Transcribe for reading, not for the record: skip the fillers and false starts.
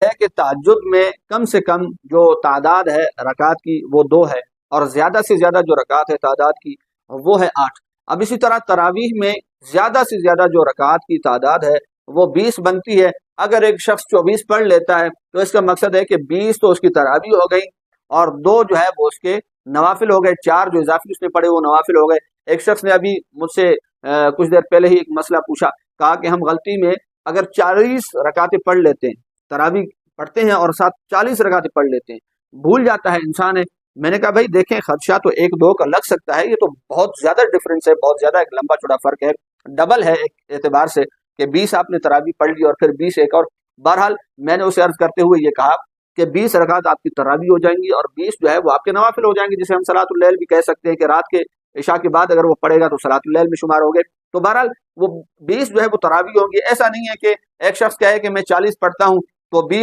ہے کہ تہجد میں کم سے کم جو تعداد ہے رکعات کی وہ 2 ہے، اور زیادہ سے زیادہ جو رکعات ہے تعداد کی وہ ہے 8۔ اب اسی طرح تراویح میں زیادہ سے زیادہ جو رکعات کی تعداد ہے وہ 20 بنتی ہے۔ اگر ایک شخص 24 پڑھ لیتا ہے تو اس کا مقصد ہے کہ 20 تو اس کی تراویح ہو گئی، اور 2 جو ہے وہ اس کے نوافل ہو گئے، 4 جو اضافی اس نے پڑھے وہ نوافل ہو گئے۔ ایک شخص نے ابھی مجھ سے کچھ دیر پہلے ہی ایک مسئلہ پوچھا، کہا کہ ہم غلطی میں اگر 40 رکعتیں پڑھ لیتے ہیں، تراویح پڑھتے ہیں اور ساتھ 40 رکعتیں پڑھ لیتے ہیں، بھول جاتا ہے انسان ہے۔ میں نے کہا بھائی دیکھیں، خدشہ تو 1-2 کا لگ سکتا ہے، یہ تو بہت زیادہ ڈفرینس ہے، بہت زیادہ ایک لمبا چوڑا فرق ہے، ڈبل ہے ایک اعتبار سے کہ 20 آپ نے تراویح پڑھ لی اور پھر 20 ایک اور۔ بہرحال میں نے اسے عرض کرتے ہوئے یہ کہا کہ 20 رکعت آپ کی تراویح ہو جائیں گی اور 20 جو ہے وہ آپ کے نوافل ہو جائیں گے، جسے ہم صلاۃ اللیل بھی کہہ سکتے ہیں کہ رات کے عشاء کے بعد اگر وہ پڑھے گا تو صلاۃ اللیل میں شمار ہو گئے۔ تو بہرحال وہ 20 جو ہے وہ تراویح ہوں گی۔ ایسا نہیں ہے کہ ایک شخص کہے کہ میں 40 پڑھتا ہوں تو 20